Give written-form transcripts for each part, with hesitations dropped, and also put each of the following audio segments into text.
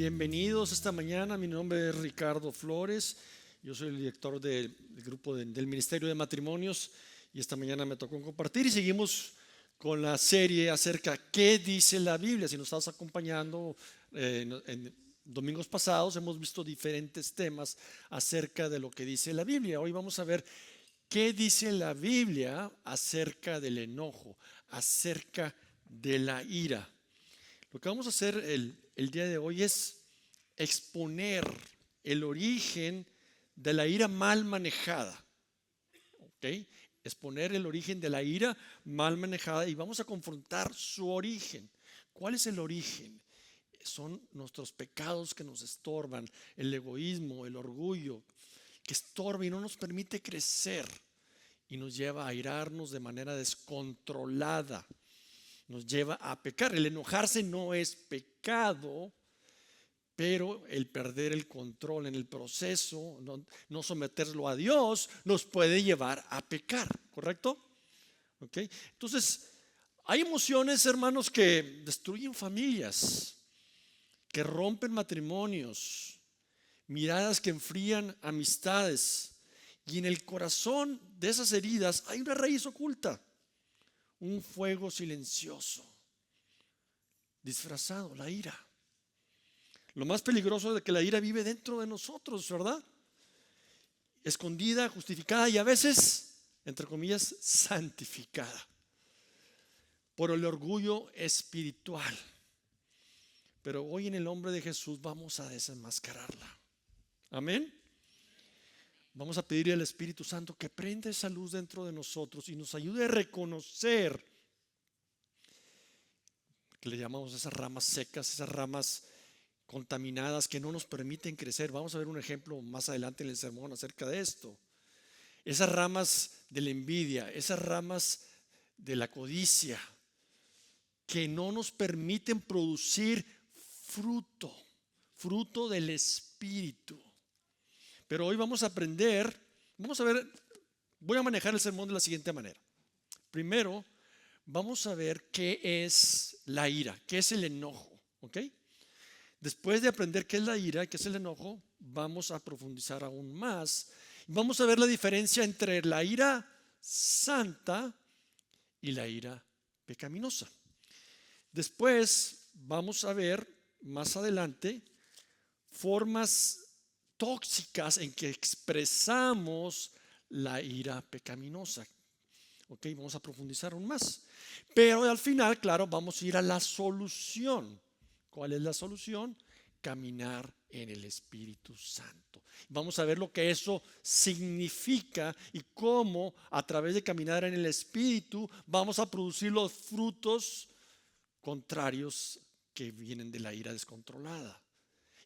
Bienvenidos esta mañana. Mi nombre es Ricardo Flores. Yo soy el director del grupo del Ministerio de Matrimonios y esta mañana me tocó compartir y seguimos con la serie acerca de qué dice la Biblia. Si nos estás acompañando en domingos pasados hemos visto diferentes temas acerca de lo que dice la Biblia. Hoy vamos a ver qué dice la Biblia acerca del enojo, acerca de la ira. Lo que vamos a hacer el día de hoy es exponer el origen de la ira mal manejada. ¿Okay? Exponer el origen de la ira mal manejada y vamos a confrontar su origen. ¿Cuál es el origen? Son nuestros pecados que nos estorban, el egoísmo, el orgullo, que estorba y no nos permite crecer y nos lleva a airarnos de manera descontrolada. Nos lleva a pecar. El enojarse no es pecado, pero el perder el control en el proceso, no someterlo a Dios, nos puede llevar a pecar, ¿correcto? ¿Okay? Entonces, hay emociones, hermanos, que destruyen familias, que rompen matrimonios, miradas que enfrían amistades, y en el corazón de esas heridas hay una raíz oculta. Un fuego silencioso, disfrazado, la ira. Lo más peligroso es que la ira vive dentro de nosotros, ¿verdad? Escondida, justificada y a veces, entre comillas, santificada por el orgullo espiritual. Pero hoy en el nombre de Jesús vamos a desenmascararla. Amén. Vamos a pedirle al Espíritu Santo que prenda esa luz dentro de nosotros y nos ayude a reconocer, que le llamamos esas ramas secas, esas ramas contaminadas que no nos permiten crecer. Vamos a ver un ejemplo más adelante en el sermón acerca de esto. Esas ramas de la envidia, esas ramas de la codicia que no nos permiten producir fruto del Espíritu. Pero hoy vamos a aprender, vamos a ver, voy a manejar el sermón de la siguiente manera. Primero, vamos a ver qué es la ira, qué es el enojo, ¿ok? Después de aprender qué es la ira, qué es el enojo, vamos a profundizar aún más. Vamos a ver la diferencia entre la ira santa y la ira pecaminosa. Después vamos a ver más adelante formas tóxicas en que expresamos la ira pecaminosa. Ok, vamos a profundizar aún más. Pero al final, claro, vamos a ir a la solución. ¿Cuál es la solución? Caminar en el Espíritu Santo. Vamos a ver lo que eso significa y cómo a través de caminar en el Espíritu vamos a producir los frutos contrarios que vienen de la ira descontrolada.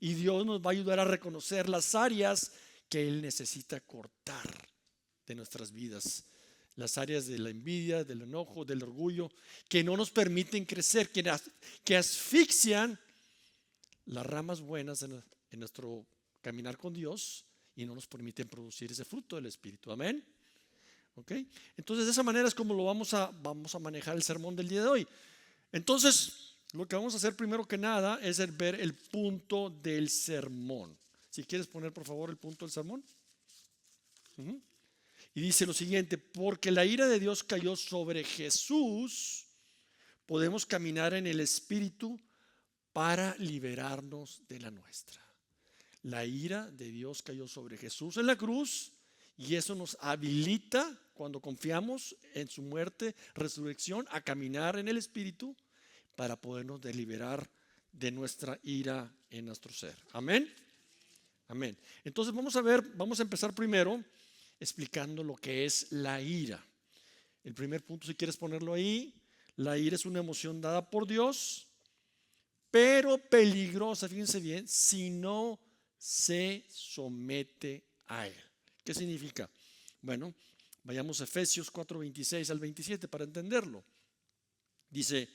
Y Dios nos va a ayudar a reconocer las áreas que Él necesita cortar de nuestras vidas. Las áreas de la envidia, del enojo, del orgullo, que no nos permiten crecer, que asfixian las ramas buenas en nuestro caminar con Dios y no nos permiten producir ese fruto del Espíritu. Amén. ¿Okay? Entonces de esa manera es como lo vamos a manejar el sermón del día de hoy. Entonces lo que vamos a hacer primero que nada es ver el punto del sermón. Si quieres poner por favor el punto del sermón. Y dice lo siguiente: porque la ira de Dios cayó sobre Jesús, podemos caminar en el Espíritu para liberarnos de la nuestra. La ira de Dios cayó sobre Jesús en la cruz y eso nos habilita, cuando confiamos en su muerte, resurrección, a caminar en el Espíritu para podernos liberar de nuestra ira en nuestro ser. Amén. Amén. Entonces vamos a empezar primero explicando lo que es la ira. El primer punto, si quieres ponerlo ahí: la ira es una emoción dada por Dios, pero peligrosa, fíjense bien, si no se somete a Él. ¿Qué significa? Bueno, vayamos a Efesios 4:26 al 27 para entenderlo. Dice: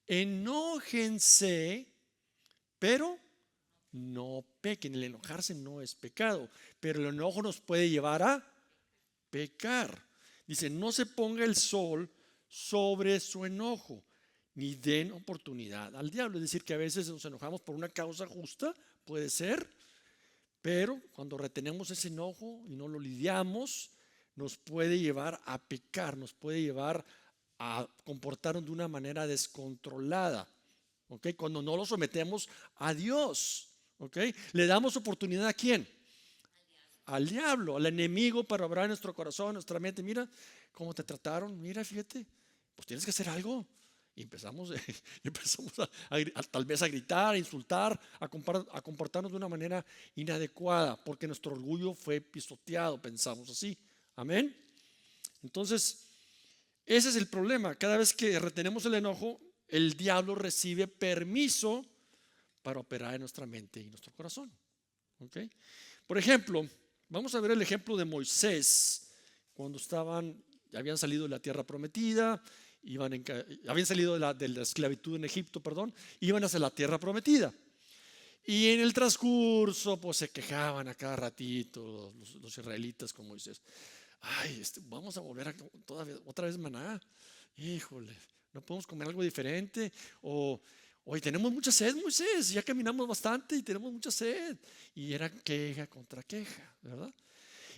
enójense, pero no pequen. El enojarse no es pecado, pero el enojo nos puede llevar a pecar. Dice: no se ponga el sol sobre su enojo, ni den oportunidad al diablo. Es decir, que a veces nos enojamos por una causa justa, puede ser, pero cuando retenemos ese enojo y no lo lidiamos, nos puede llevar a pecar, nos puede llevar a comportarnos de una manera descontrolada. ¿Ok? Cuando no lo sometemos a Dios. ¿Ok? Le damos oportunidad ¿a quién? Al diablo, al enemigo, para obrar en nuestro corazón, en nuestra mente. Mira cómo te trataron, mira, fíjate, pues tienes que hacer algo. Y empezamos tal vez a gritar, a insultar, a comportarnos de una manera inadecuada, porque nuestro orgullo fue pisoteado, pensamos así. Amén. Entonces, ese es el problema. Cada vez que retenemos el enojo, el diablo recibe permiso para operar en nuestra mente y nuestro corazón. ¿Ok? Por ejemplo, vamos a ver el ejemplo de Moisés, cuando habían salido de la tierra prometida, habían salido de la esclavitud en Egipto, iban hacia la tierra prometida. Y en el transcurso, pues se quejaban a cada ratito los israelitas con Moisés. Ay, vamos a volver otra vez maná. Híjole, no podemos comer algo diferente. Hoy tenemos mucha sed, Moisés, ya caminamos bastante y tenemos mucha sed. Y era queja contra queja, ¿verdad?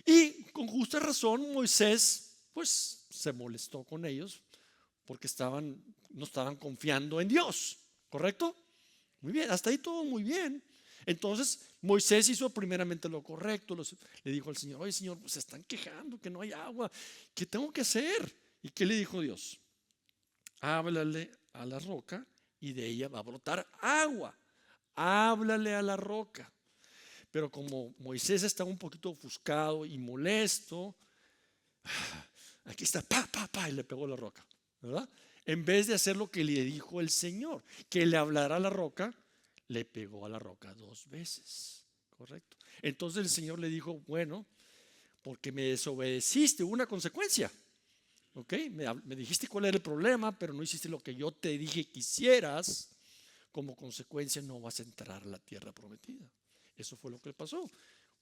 Y con justa razón Moisés pues se molestó con ellos porque no estaban confiando en Dios, ¿correcto? Muy bien, hasta ahí todo muy bien. Entonces Moisés hizo primeramente lo correcto, le dijo al Señor: oye, Señor, pues se están quejando que no hay agua, ¿qué tengo que hacer? ¿Y qué le dijo Dios? Háblale a la roca y de ella va a brotar agua. Háblale a la roca. Pero como Moisés estaba un poquito ofuscado y molesto, aquí está, y le pegó la roca, ¿verdad? En vez de hacer lo que le dijo el Señor, que le hablara a la roca, le pegó a la roca 2 veces, ¿correcto? Entonces el Señor le dijo: bueno, porque me desobedeciste, hubo una consecuencia. ¿Ok? Me dijiste cuál era el problema, pero no hiciste lo que yo te dije que hicieras. Como consecuencia no vas a entrar a la tierra prometida. Eso fue lo que le pasó.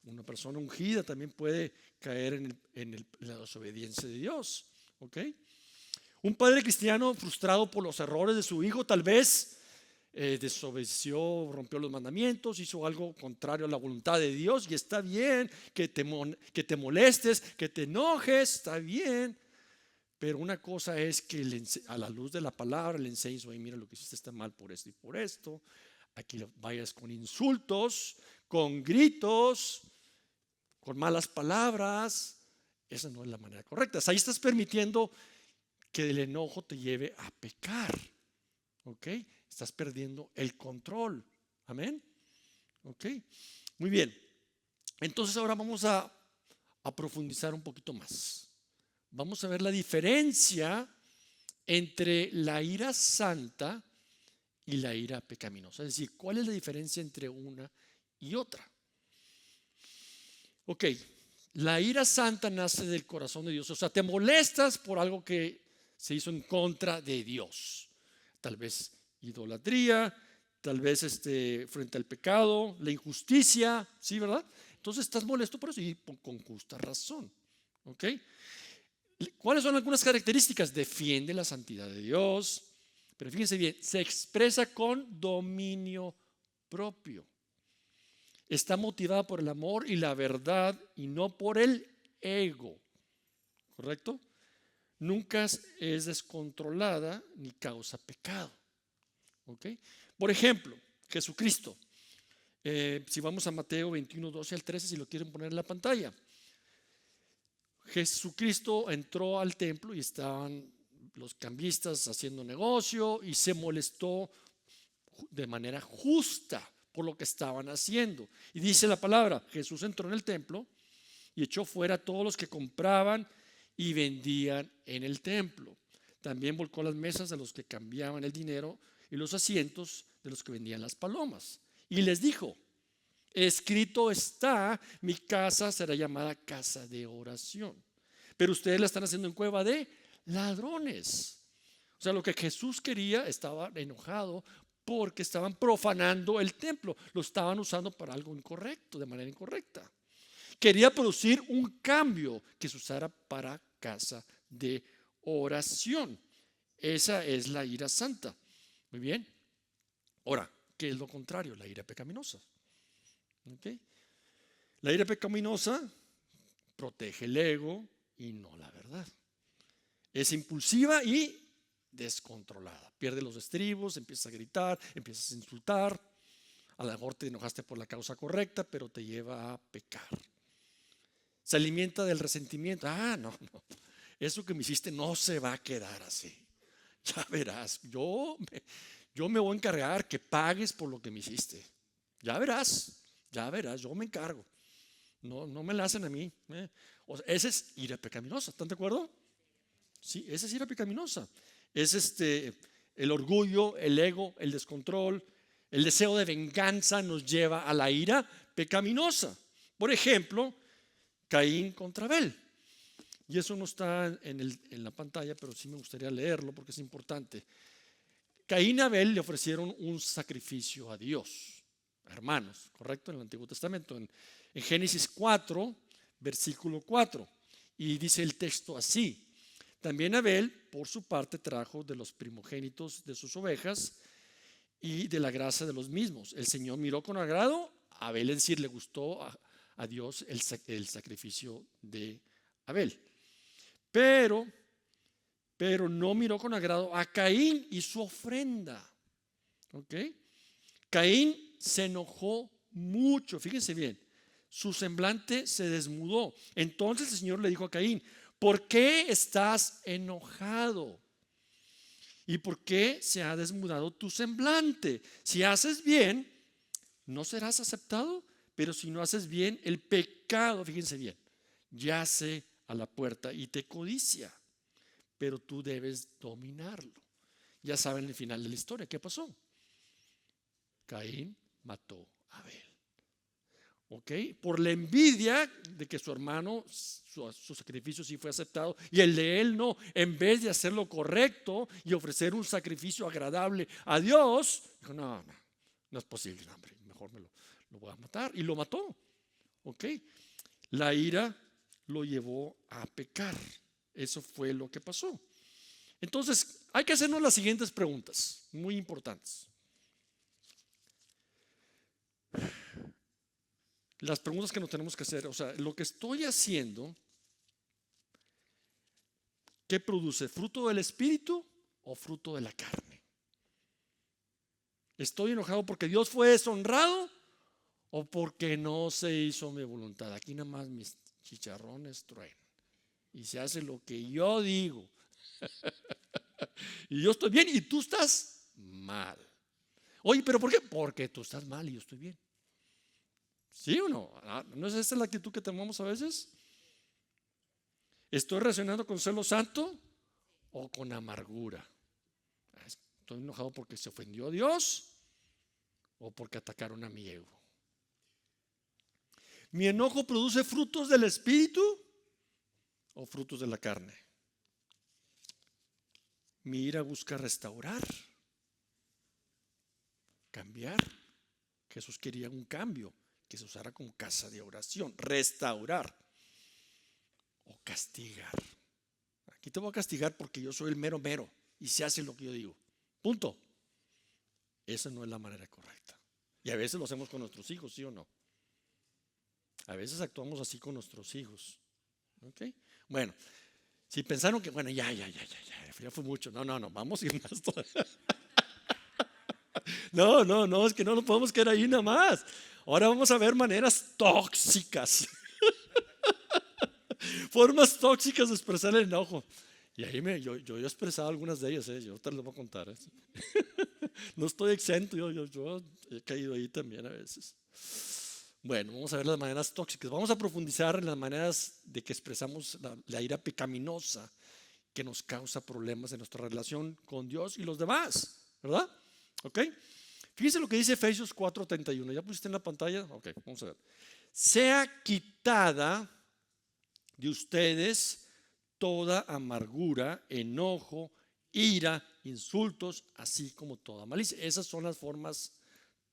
Una persona ungida también puede caer en la desobediencia de Dios. ¿Ok? Un padre cristiano frustrado por los errores de su hijo, tal vez desobedeció, rompió los mandamientos, hizo algo contrario a la voluntad de Dios. Y está bien que te molestes, que te enojes, está bien. Pero una cosa es que a la luz de la palabra le enseñes: oye, mira, lo que hiciste está mal por esto y por esto. Aquí vayas con insultos, con gritos, con malas palabras. Esa no es la manera correcta. Ahí estás permitiendo que el enojo te lleve a pecar. ¿Ok? Estás perdiendo el control. Amén. ¿Ok? Muy bien. Entonces ahora vamos a profundizar un poquito más. Vamos a ver la diferencia entre la ira santa y la ira pecaminosa. Es decir, ¿cuál es la diferencia entre una y otra? Ok, la ira santa nace del corazón de Dios. O sea, te molestas por algo que se hizo en contra de Dios. Tal vez idolatría, tal vez frente al pecado, la injusticia, ¿sí, verdad? Entonces estás molesto por eso y con justa razón. ¿Ok? ¿Cuáles son algunas características? Defiende la santidad de Dios, pero fíjense bien, se expresa con dominio propio. Está motivada por el amor y la verdad y no por el ego, ¿correcto? Nunca es descontrolada ni causa pecado. ¿Ok? Por ejemplo, Jesucristo. Si vamos a Mateo 21, 12 al 13, si lo quieren poner en la pantalla. Jesucristo entró al templo y estaban los cambistas haciendo negocio y se molestó de manera justa por lo que estaban haciendo. Y dice la palabra: Jesús entró en el templo y echó fuera a todos los que compraban y vendían en el templo. También volcó las mesas de los que cambiaban el dinero y los asientos de los que vendían las palomas. Y les dijo: escrito está, mi casa será llamada casa de oración, pero ustedes la están haciendo en cueva de ladrones. O sea, lo que Jesús quería, estaba enojado porque estaban profanando el templo, lo estaban usando para algo incorrecto, de manera incorrecta. Quería producir un cambio que se usara para casa de oración. Esa es la ira santa. Muy bien. Ahora, ¿qué es lo contrario? La ira pecaminosa. ¿Okay? La ira pecaminosa protege el ego y no la verdad. Es impulsiva y descontrolada. Pierde los estribos, empiezas a gritar, empiezas a insultar. A lo mejor te enojaste por la causa correcta, pero te lleva a pecar. Se alimenta del resentimiento. No. Eso que me hiciste no se va a quedar así. Ya verás, yo me voy a encargar que pagues por lo que me hiciste. Ya verás, yo me encargo. No me la hacen a mí. O sea, esa es ira pecaminosa, ¿están de acuerdo? Sí, esa es ira pecaminosa. Es el orgullo, el ego, el descontrol, el deseo de venganza nos lleva a la ira pecaminosa. Por ejemplo, Caín contra Abel. Y eso no está en la pantalla, pero sí me gustaría leerlo porque es importante. Caín y Abel le ofrecieron un sacrificio a Dios, hermanos, ¿correcto? En el Antiguo Testamento, en Génesis 4, versículo 4. Y dice el texto así: también Abel, por su parte, trajo de los primogénitos de sus ovejas y de la grasa de los mismos. El Señor miró con agrado a Abel, es decir, le gustó a Dios el sacrificio de Abel. Pero no miró con agrado a Caín y su ofrenda. ¿Ok? Caín se enojó mucho, fíjense bien, su semblante se desmudó. Entonces el Señor le dijo a Caín: ¿por qué estás enojado? ¿Y por qué se ha desmudado tu semblante? Si haces bien, no serás aceptado, pero si no haces bien, el pecado, fíjense bien, yace a la puerta y te codicia, pero tú debes dominarlo. Ya saben el final de la historia. ¿Qué pasó? Caín mató a Abel. ¿Ok? Por la envidia de que su hermano, su sacrificio sí fue aceptado y el de él no. En vez de hacer lo correcto y ofrecer un sacrificio agradable a Dios, dijo: no es posible, hombre, mejor lo voy a matar. Y lo mató. ¿Ok? La ira lo llevó a pecar. Eso fue lo que pasó. Entonces, hay que hacernos las siguientes preguntas, muy importantes. Las preguntas que nos tenemos que hacer, o sea, lo que estoy haciendo, ¿qué produce? ¿Fruto del Espíritu o fruto de la carne? ¿Estoy enojado porque Dios fue deshonrado o porque no se hizo mi voluntad? Aquí nada más mis chicharrones truenan y se hace lo que yo digo. Y yo estoy bien y tú estás mal. Oye, ¿pero por qué? Porque tú estás mal y yo estoy bien. ¿Sí o no? ¿No es esta la actitud que tenemos a veces? ¿Estoy reaccionando con celo santo o con amargura? ¿Estoy enojado porque se ofendió a Dios o porque atacaron a mi ego? ¿Mi enojo produce frutos del Espíritu o frutos de la carne? ¿Mi ira busca restaurar, cambiar? Jesús quería un cambio, que se usara como casa de oración. Restaurar o castigar. Aquí te voy a castigar porque yo soy el mero mero y se hace lo que yo digo. Punto. Esa no es la manera correcta. Y a veces lo hacemos con nuestros hijos, ¿sí o no? A veces actuamos así con nuestros hijos. ¿Ok? Bueno, si pensaron que, bueno, ya fue mucho. No, vamos a ir más todavía. No, es que no nos podemos quedar ahí nada más. Ahora vamos a ver maneras tóxicas. Formas tóxicas de expresar el enojo. Y ahí yo he expresado algunas de ellas, yo te las voy a contar. No estoy exento, yo he caído ahí también a veces. Bueno, vamos a ver las maneras tóxicas. Vamos a profundizar en las maneras de que expresamos la ira pecaminosa que nos causa problemas en nuestra relación con Dios y los demás, ¿verdad? ¿Ok? Fíjense lo que dice Efesios 4:31. ¿Ya pusiste en la pantalla? Ok, vamos a ver. Sea quitada de ustedes toda amargura, enojo, ira, insultos, así como toda malicia. Esas son las formas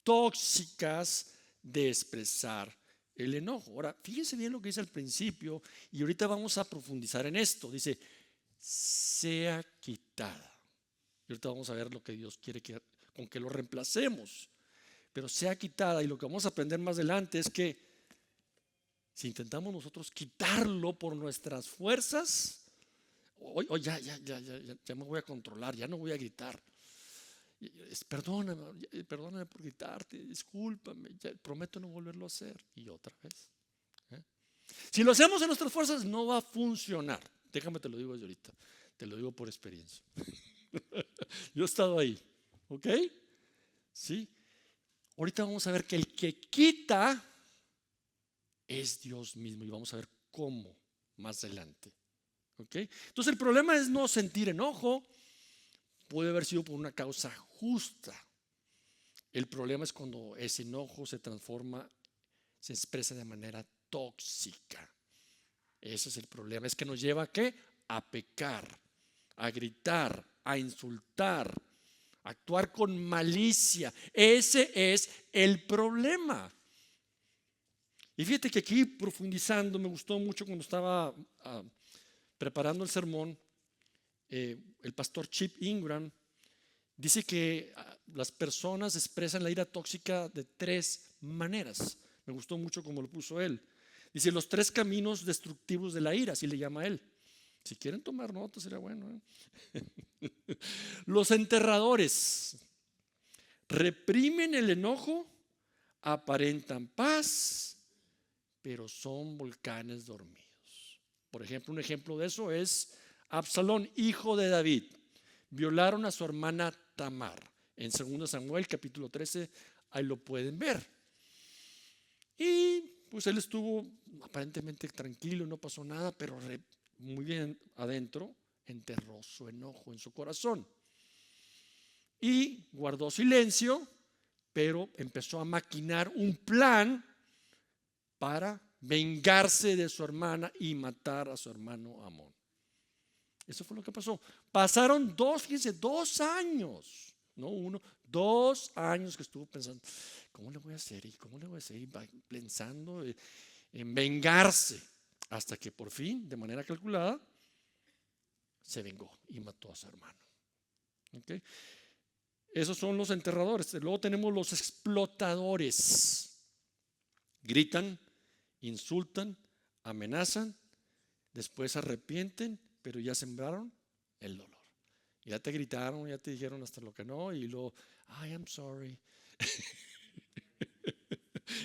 tóxicas de expresar el enojo. Ahora, fíjense bien lo que dice al principio y ahorita vamos a profundizar en esto. Dice: sea quitada. Y ahorita vamos a ver lo que Dios quiere con que lo reemplacemos, pero sea quitada. Y lo que vamos a aprender más adelante es que si intentamos nosotros quitarlo por nuestras fuerzas, ya me voy a controlar, ya no voy a gritar. Perdóname por gritarte, discúlpame, prometo no volverlo a hacer. Y otra vez. Si lo hacemos en nuestras fuerzas, no va a funcionar. Déjame, te lo digo desde ahorita. Te lo digo por experiencia. Yo he estado ahí. ¿Ok? Sí. Ahorita vamos a ver que el que quita es Dios mismo. Y vamos a ver cómo más adelante. ¿Ok? Entonces el problema es no sentir enojo. Puede haber sido por una causa justa. El problema es cuando ese enojo se transforma, se expresa de manera tóxica. Ese es el problema. Es que nos lleva ¿a qué? A pecar, a gritar, a insultar, a actuar con malicia. Ese es el problema. Y fíjate que aquí, profundizando, me gustó mucho cuando estaba preparando el sermón, el pastor Chip Ingram dice que las personas expresan la ira tóxica de 3 maneras. Me gustó mucho como lo puso él. Dice los 3 caminos destructivos de la ira, así le llama él. Si quieren tomar nota sería bueno. Los enterradores reprimen el enojo, aparentan paz, pero son volcanes dormidos. Por ejemplo, un ejemplo de eso es Absalón, hijo de David. Violaron a su hermana Tamar. En 2 Samuel capítulo 13, ahí lo pueden ver. Y pues él estuvo aparentemente tranquilo, no pasó nada, pero muy bien adentro enterró su enojo en su corazón. Y guardó silencio, pero empezó a maquinar un plan para vengarse de su hermana y matar a su hermano Amón. Eso fue lo que pasó. Pasaron 2 años, no 1, 2 años que estuvo pensando, ¿cómo le voy a hacer? ¿Y cómo le voy a hacer? Y pensando en vengarse, hasta que por fin, de manera calculada, se vengó y mató a su hermano. ¿Okay? Esos son los enterradores. Luego tenemos los explotadores. Gritan, insultan, amenazan, después se arrepienten, pero ya sembraron el dolor. Ya te gritaron, ya te dijeron hasta lo que no, y luego, I'm sorry.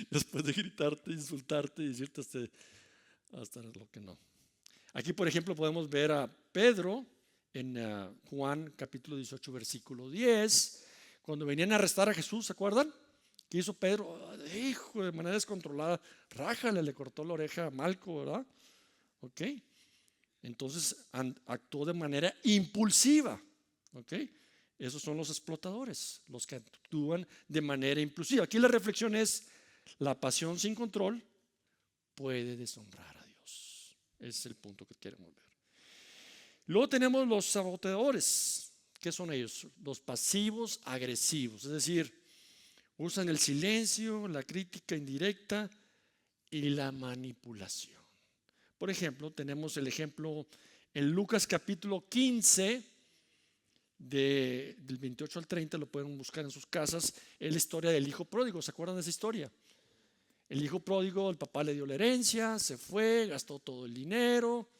Después de gritarte, insultarte y decirte hasta lo que no. Aquí, por ejemplo, podemos ver a Pedro en Juan capítulo 18, versículo 10, cuando venían a arrestar a Jesús, ¿se acuerdan? ¿Qué hizo Pedro? Hijo, de manera descontrolada, rájale, le cortó la oreja a Malco, ¿verdad? Ok. Entonces actuó de manera impulsiva. ¿Okay? Esos son los explotadores, los que actúan de manera impulsiva. Aquí la reflexión es: la pasión sin control puede deshonrar a Dios. Ese es el punto que queremos ver. Luego tenemos los saboteadores. ¿Qué son ellos? Los pasivos agresivos, es decir, usan el silencio, la crítica indirecta y la manipulación. Por ejemplo, tenemos el ejemplo en Lucas capítulo 15, del 28 al 30, lo pueden buscar en sus casas, es la historia del hijo pródigo. ¿Se acuerdan de esa historia? El hijo pródigo, el papá le dio la herencia, se fue, gastó todo el dinero,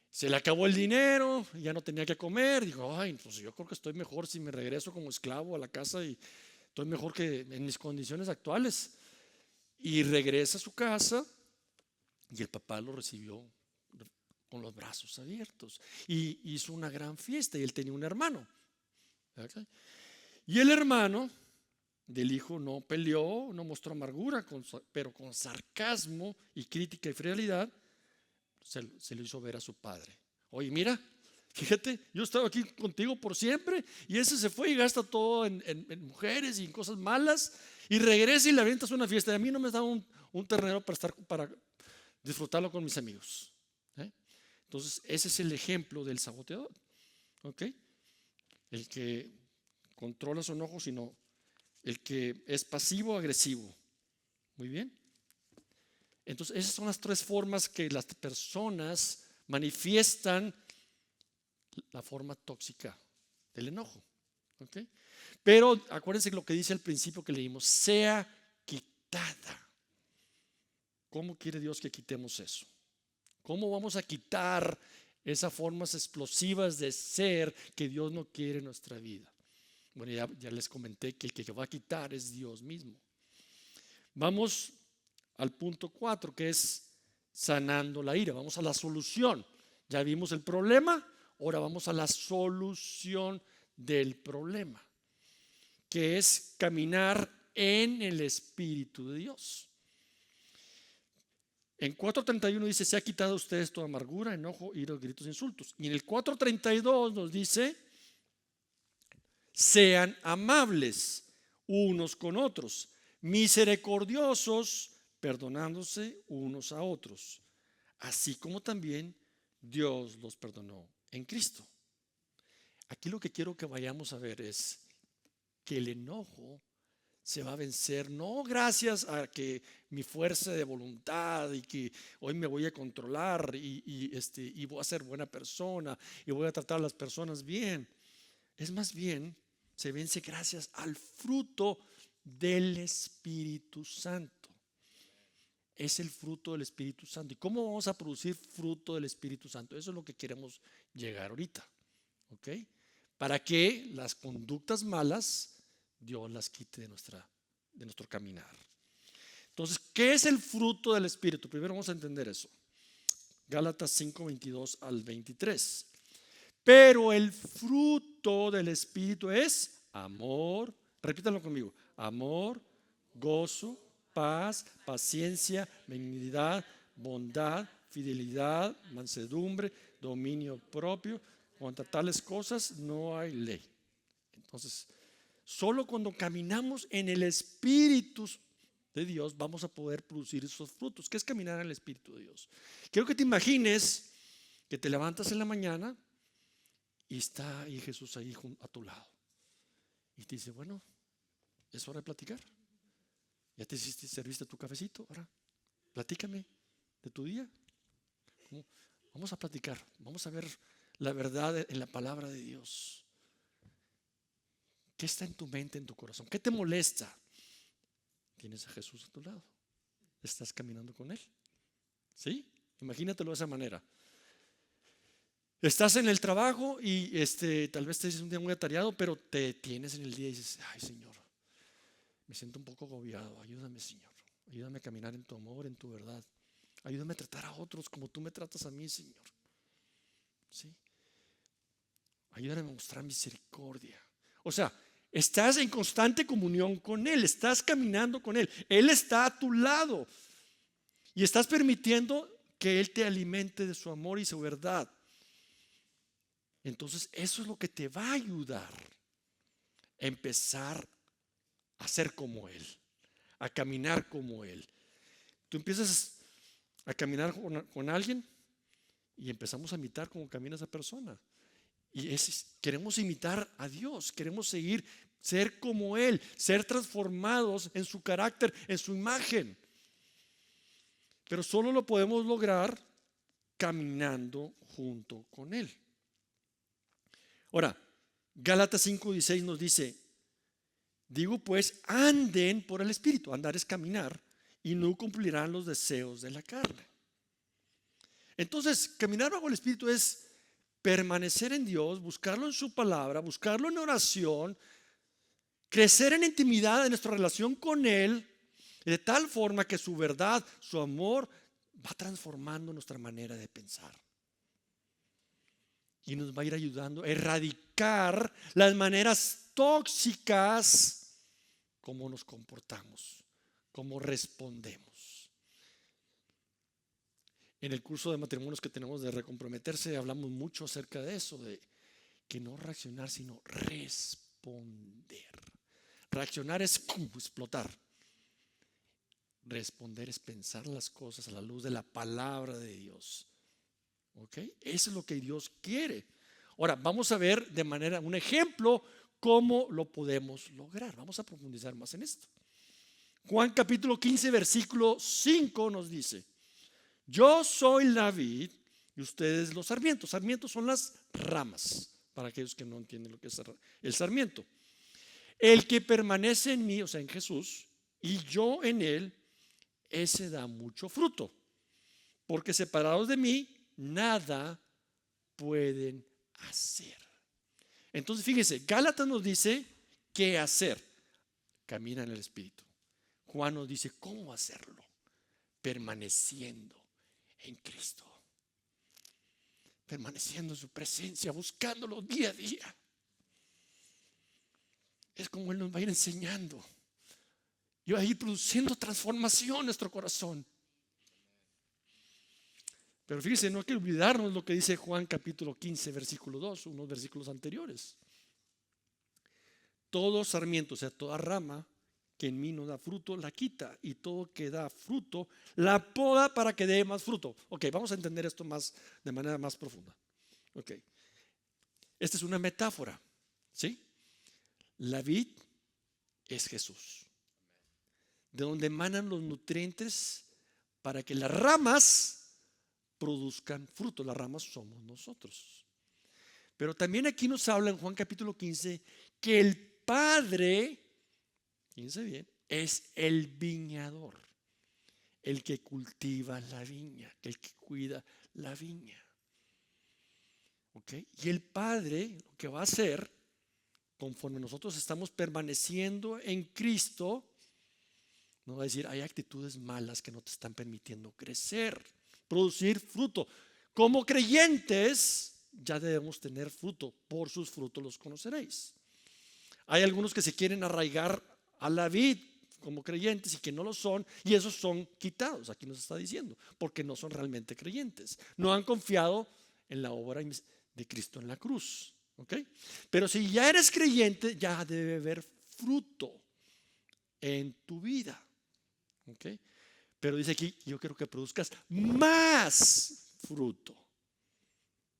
se le acabó el dinero, ya no tenía que comer. Dijo, pues yo creo que estoy mejor si me regreso como esclavo a la casa y estoy mejor que en mis condiciones actuales. Y regresa a su casa. Y el papá lo recibió con los brazos abiertos y hizo una gran fiesta. Y él tenía un hermano. ¿Okay? Y el hermano del hijo no peleó, no mostró amargura, pero con sarcasmo y crítica y frialdad se lo hizo ver a su padre. Oye, mira, fíjate, yo estaba aquí contigo por siempre y ese se fue y gasta todo en mujeres y en cosas malas y regresa y le avientas una fiesta. Y a mí no me da un ternero para disfrutarlo con mis amigos. Entonces ese es el ejemplo del saboteador. ¿Okay? El que controla su enojo, sino el que es pasivo agresivo. Muy bien. Entonces esas son las 3 formas que las personas manifiestan la forma tóxica del enojo. ¿Okay? Pero acuérdense lo que dice al principio que leímos, sea quitada. ¿Cómo quiere Dios que quitemos eso? ¿Cómo vamos a quitar esas formas explosivas de ser que Dios no quiere en nuestra vida? Bueno, ya les comenté que el que va a quitar es Dios mismo. Vamos al punto 4, que es sanando la ira. Vamos a la solución. Ya vimos el problema, ahora vamos a la solución del problema, que es caminar en el Espíritu de Dios. En 4:31 dice, se ha quitado a ustedes toda amargura, enojo, ira, gritos e insultos. Y en el 4:32 nos dice, sean amables unos con otros, misericordiosos, perdonándose unos a otros, así como también Dios los perdonó en Cristo. Aquí lo que quiero que vayamos a ver es que el enojo se va a vencer, no gracias a que mi fuerza de voluntad y que hoy me voy a controlar y voy a ser buena persona y voy a tratar a las personas bien. Es más bien, se vence gracias al fruto del Espíritu Santo. Es el fruto del Espíritu Santo. ¿Y cómo vamos a producir fruto del Espíritu Santo? Eso es lo que queremos llegar ahorita. ¿Ok? Para que las conductas malas Dios las quite de nuestro caminar. Entonces, ¿qué es el fruto del Espíritu? Primero vamos a entender eso. Gálatas 5:22 al 23. Pero el fruto del Espíritu es amor, repítanlo conmigo, amor, gozo, paz, paciencia, benignidad, bondad, fidelidad, mansedumbre, dominio propio. Contra tales cosas no hay ley. Entonces, solo cuando caminamos en el Espíritu de Dios vamos a poder producir esos frutos. ¿Qué es caminar en el Espíritu de Dios? Quiero que te imagines que te levantas en la mañana y está ahí Jesús ahí a tu lado. Y te dice, bueno, es hora de platicar. Ya te serviste tu cafecito, ahora platícame de tu día. Vamos a platicar, vamos a ver la verdad en la palabra de Dios. ¿Qué está en tu mente, en tu corazón? ¿Qué te molesta? Tienes a Jesús a tu lado. ¿Estás caminando con Él? ¿Sí? Imagínatelo de esa manera. Estás en el trabajo y tal vez te es un día muy atareado, pero te tienes en el día y dices, ay Señor, me siento un poco agobiado. Ayúdame, Señor. Ayúdame a caminar en tu amor, en tu verdad. Ayúdame a tratar a otros como tú me tratas a mí, Señor. ¿Sí? Ayúdame a mostrar misericordia. O sea, estás en constante comunión con Él, estás caminando con Él, Él está a tu lado y estás permitiendo que Él te alimente de su amor y su verdad. Entonces eso es lo que te va a ayudar a empezar a ser como Él, a caminar como Él. Tú empiezas a caminar con alguien y empezamos a imitar cómo camina esa persona. Y queremos imitar a Dios, queremos ser como Él, ser transformados en su carácter, en su imagen. Pero solo lo podemos lograr caminando junto con Él. Ahora, Gálatas 5:16 nos dice, digo pues, anden por el Espíritu. Andar es caminar y no cumplirán los deseos de la carne. Entonces, caminar bajo el Espíritu es permanecer en Dios, buscarlo en su palabra, buscarlo en oración, crecer en intimidad en nuestra relación con Él, de tal forma que su verdad, su amor va transformando nuestra manera de pensar y nos va a ir ayudando a erradicar las maneras tóxicas como nos comportamos, como respondemos. En el curso de matrimonios que tenemos de recomprometerse hablamos mucho acerca de eso, de que no reaccionar sino responder. Reaccionar es explotar. Responder es pensar las cosas a la luz de la palabra de Dios. ¿Ok? Eso es lo que Dios quiere. Ahora vamos a ver de manera, un ejemplo, cómo lo podemos lograr. Vamos a profundizar más en esto. Juan capítulo 15 versículo 5 nos dice, yo soy la vid y ustedes los sarmientos. Sarmientos son las ramas, para aquellos que no entienden lo que es el sarmiento. El que permanece en mí, o sea, en Jesús, y yo en él, ese da mucho fruto. Porque separados de mí, nada pueden hacer. Entonces, fíjese, Gálatas nos dice qué hacer. Camina en el Espíritu. Juan nos dice cómo hacerlo. Permaneciendo en Cristo. Permaneciendo en su presencia, buscándolo día a día. Es como Él nos va a ir enseñando y va a ir produciendo transformación en nuestro corazón. Pero fíjense, no hay que olvidarnos lo que dice Juan capítulo 15, versículo 2, unos versículos anteriores. Todo sarmiento, o sea, toda rama que en mí no da fruto, la quita, y todo que da fruto, la poda para que dé más fruto. Ok, vamos a entender esto más de manera más profunda. Ok, esta es una metáfora, ¿sí? La vid es Jesús, de donde emanan los nutrientes para que las ramas produzcan fruto. Las ramas somos nosotros. Pero también aquí nos habla en Juan capítulo 15 que el Padre, fíjense bien, es el viñador, el que cultiva la viña, el que cuida la viña. ¿Ok? Y el Padre lo que va a hacer, conforme nosotros estamos permaneciendo en Cristo, nos va a decir, hay actitudes malas que no te están permitiendo crecer, producir fruto. Como creyentes ya debemos tener fruto, por sus frutos los conoceréis. Hay algunos que se quieren arraigar a la vid como creyentes y que no lo son, y esos son quitados, aquí nos está diciendo, porque no son realmente creyentes. No han confiado en la obra de Cristo en la cruz. ¿Ok? Pero si ya eres creyente, ya debe haber fruto en tu vida. ¿Ok? Pero dice aquí, yo quiero que produzcas más fruto.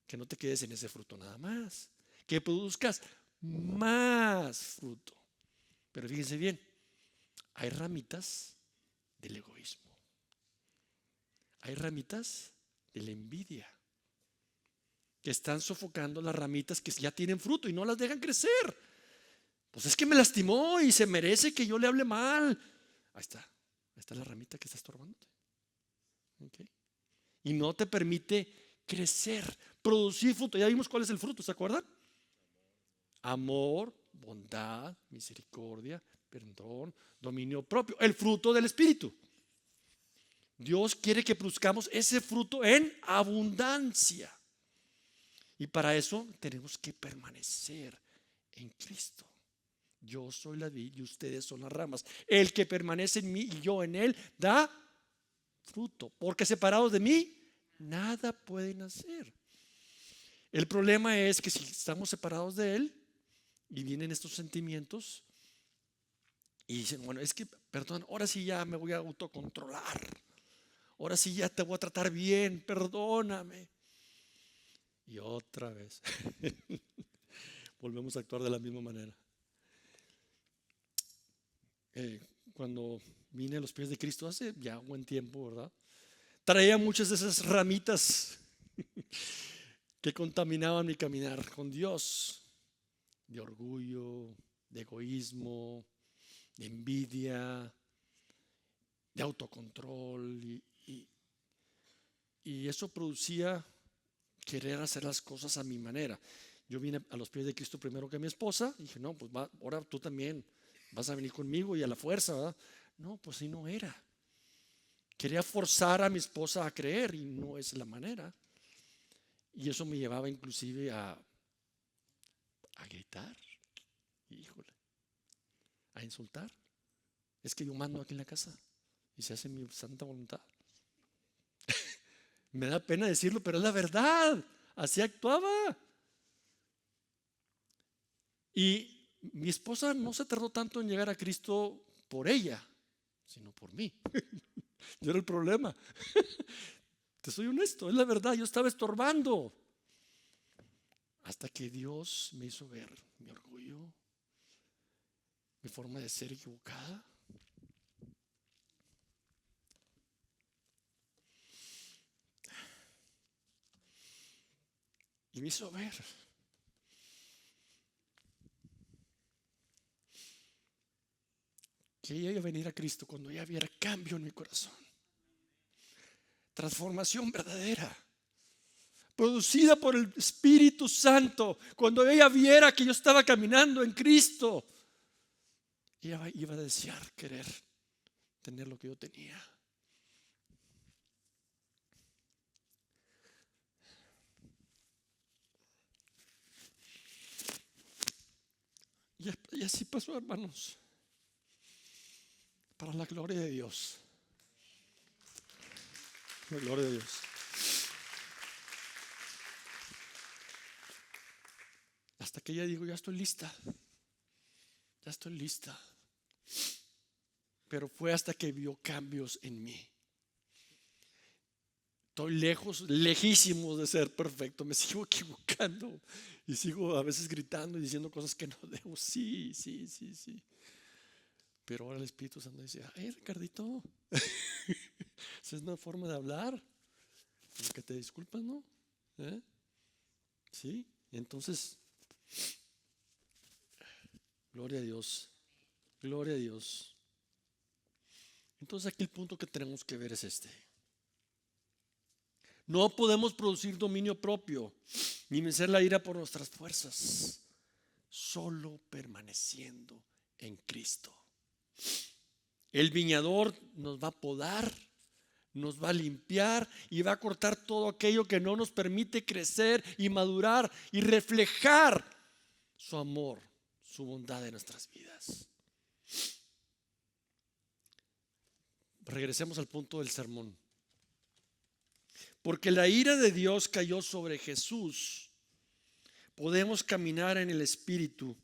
Que no te quedes en ese fruto nada más. Que produzcas más fruto. Pero fíjense bien, hay ramitas del egoísmo. Hay ramitas de la envidia que están sofocando las ramitas que ya tienen fruto y no las dejan crecer. Pues es que me lastimó y se merece que yo le hable mal. Ahí está la ramita que está estorbándote. ¿Okay? Y no te permite crecer, producir fruto. Ya vimos cuál es el fruto, ¿se acuerdan? Amor, bondad, misericordia, perdón, dominio propio, el fruto del Espíritu. Dios quiere que produzcamos ese fruto en abundancia. Y para eso tenemos que permanecer en Cristo. Yo soy la vid y ustedes son las ramas. El que permanece en mí y yo en él da fruto, porque separados de mí nada pueden hacer. El problema es que si estamos separados de él y vienen estos sentimientos y dicen, bueno, es que, perdón, ahora sí ya me voy a autocontrolar, ahora sí ya te voy a tratar bien, perdóname. Y otra vez volvemos a actuar de la misma manera. Cuando vine a los pies de Cristo hace ya un buen tiempo, ¿verdad? Traía muchas de esas ramitas que contaminaban mi caminar con Dios, de orgullo, de egoísmo, de envidia, de autocontrol, y eso producía querer hacer las cosas a mi manera. Yo vine a los pies de Cristo primero que mi esposa y dije, no, pues ahora tú también vas a venir conmigo y a la fuerza, ¿verdad? No, pues así no era. Quería forzar a mi esposa a creer y no es la manera. Y eso me llevaba inclusive a gritar, híjole, a insultar. Es que yo mando aquí en la casa y se hace mi santa voluntad. Me da pena decirlo, pero es la verdad. Así actuaba. Y mi esposa no se tardó tanto en llegar a Cristo por ella, sino por mí. Yo era el problema. Te soy honesto, es la verdad. Yo estaba estorbando. Hasta que Dios me hizo ver mi orgullo, mi forma de ser equivocada. Y me hizo ver que ella iba a venir a Cristo cuando ella viera cambio en mi corazón. Transformación verdadera, producida por el Espíritu Santo. Cuando ella viera que yo estaba caminando en Cristo, ella iba a desear, querer tener lo que yo tenía. Y así pasó, hermanos, para la gloria de Dios. La gloria de Dios. Hasta que ella dijo, ya estoy lista. Ya estoy lista. Pero fue hasta que vio cambios en mí. Estoy lejísimo de ser perfecto. Me sigo equivocando. Y sigo a veces gritando y diciendo cosas que no debo. Sí. Pero ahora el Espíritu Santo dice, ay, Ricardito, esa es una forma de hablar. Como que te disculpas, ¿no? Sí. Entonces, gloria a Dios. Gloria a Dios. Entonces aquí el punto que tenemos que ver es este. No podemos producir dominio propio ni vencer la ira por nuestras fuerzas, solo permaneciendo en Cristo. El viñador nos va a podar, nos va a limpiar y va a cortar todo aquello que no nos permite crecer y madurar y reflejar su amor, su bondad en nuestras vidas. Regresemos al punto del sermón. Porque la ira de Dios cayó sobre Jesús, podemos caminar en el Espíritu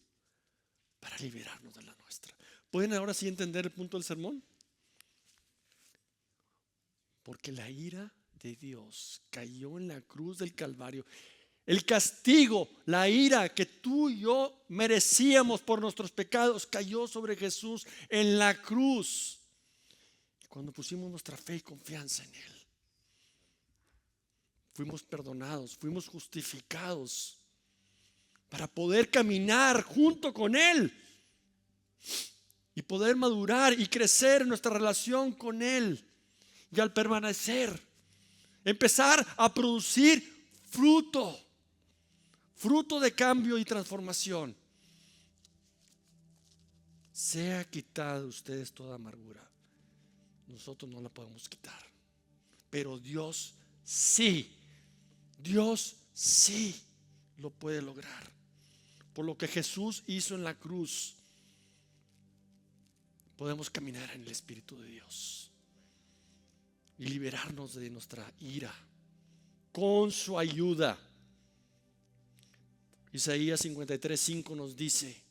para liberarnos de la nuestra. ¿Pueden ahora sí entender el punto del sermón? Porque la ira de Dios cayó en la cruz del Calvario. El castigo, la ira que tú y yo merecíamos por nuestros pecados cayó sobre Jesús en la cruz. Cuando pusimos nuestra fe y confianza en Él, fuimos perdonados, fuimos justificados para poder caminar junto con Él y poder madurar y crecer en nuestra relación con Él. Y al permanecer, empezar a producir fruto de cambio y transformación. Sea quitada de ustedes toda amargura. Nosotros no la podemos quitar, pero Dios sí lo puede lograr. Por lo que Jesús hizo en la cruz, podemos caminar en el Espíritu de Dios y liberarnos de nuestra ira con su ayuda. Isaías 53:5 nos dice: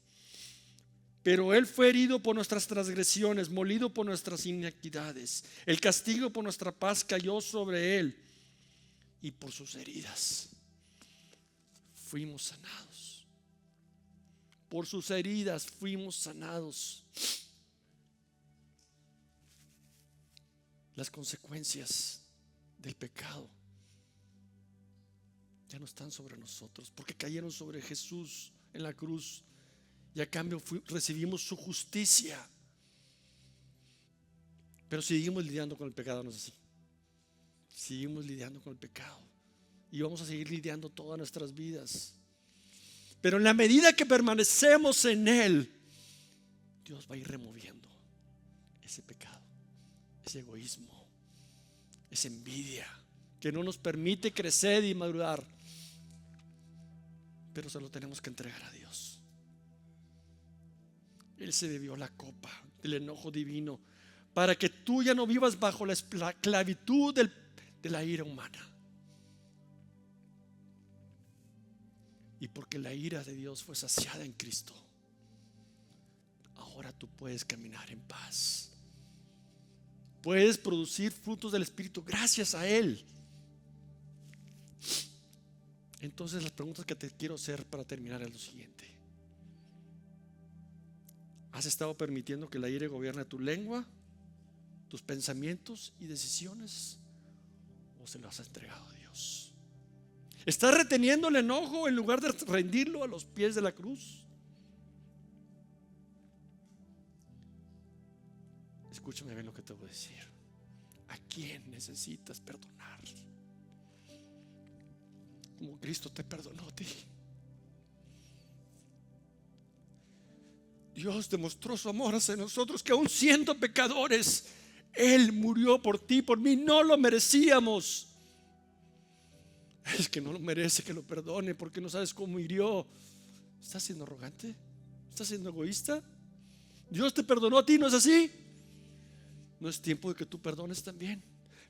pero Él fue herido por nuestras transgresiones, molido por nuestras iniquidades. El castigo por nuestra paz cayó sobre Él, y por sus heridas fuimos sanados. Por sus heridas fuimos sanados. Las consecuencias del pecado ya no están sobre nosotros, porque cayeron sobre Jesús en la cruz. Y a cambio recibimos su justicia. Pero seguimos lidiando con el pecado, ¿no es así? Seguimos lidiando con el pecado. Y vamos a seguir lidiando todas nuestras vidas. Pero en la medida que permanecemos en Él, Dios va a ir removiendo ese pecado, ese egoísmo, esa envidia que no nos permite crecer y madurar. Pero se lo tenemos que entregar a Dios. Él se bebió la copa del enojo divino para que tú ya no vivas bajo la esclavitud de la ira humana. Y porque la ira de Dios fue saciada en Cristo, ahora tú puedes caminar en paz. Puedes producir frutos del Espíritu gracias a Él. Entonces las preguntas que te quiero hacer para terminar es lo siguiente: ¿has estado permitiendo que la ira gobierne tu lengua, tus pensamientos y decisiones? ¿O se lo has entregado a Dios? ¿Estás reteniendo el enojo en lugar de rendirlo a los pies de la cruz? escúchame bien lo que te voy a decir. ¿A quién necesitas perdonar? Como Cristo te perdonó a ti. Dios demostró su amor hacia nosotros, que aun siendo pecadores, Él murió por ti, por mí. No lo merecíamos. Es que no lo merece que lo perdone porque no sabes cómo hirió. ¿Estás siendo arrogante? ¿Estás siendo egoísta? Dios te perdonó a ti, ¿no es así? No es tiempo de que tú perdones también.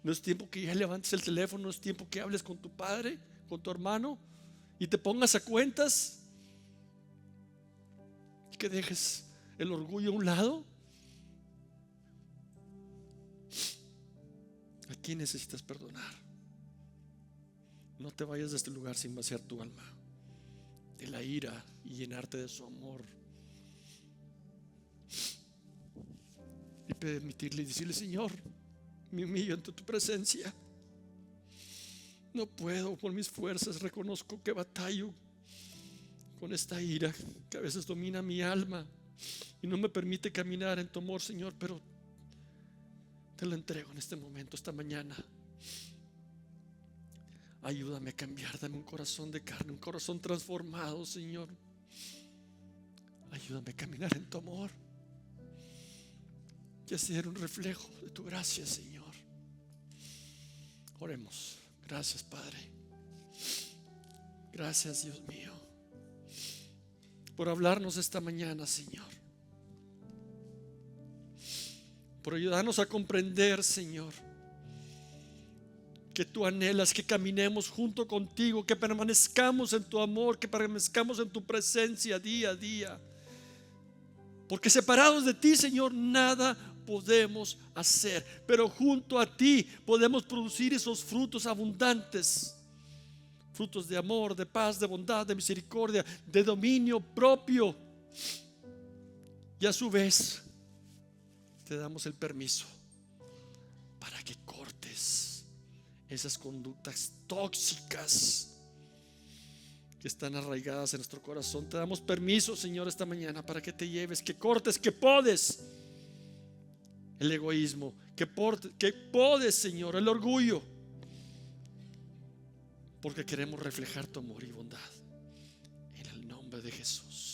No es tiempo que ya levantes el teléfono. No es tiempo que hables con tu padre, con tu hermano, y te pongas a cuentas, y que dejes el orgullo a un lado. ¿A quién necesitas perdonar? No te vayas de este lugar sin vaciar tu alma de la ira y llenarte de su amor, y permitirle y decirle: Señor, me humillo ante tu presencia. No puedo por mis fuerzas, reconozco que batallo con esta ira que a veces domina mi alma y no me permite caminar en tu amor, Señor, pero te lo entrego en este momento, esta mañana. Ayúdame a cambiar, dame un corazón de carne, un corazón transformado, Señor. Ayúdame a caminar en tu amor y a ser un reflejo de tu gracia, Señor. Oremos. Gracias, Padre. Gracias, Dios mío, por hablarnos esta mañana, Señor. Por ayudarnos a comprender, Señor, que tú anhelas que caminemos junto contigo, que permanezcamos en tu amor, que permanezcamos en tu presencia día a día. Porque separados de ti, Señor, nada podemos hacer, pero junto a ti podemos producir esos frutos abundantes, frutos de amor, de paz, de bondad, de misericordia, de dominio propio. Y a su vez te damos el permiso para que cortes esas conductas tóxicas que están arraigadas en nuestro corazón. Te damos permiso, Señor, esta mañana para que te lleves, que cortes, que podes el egoísmo, que podes, Señor, el orgullo, porque queremos reflejar tu amor y bondad en el nombre de Jesús.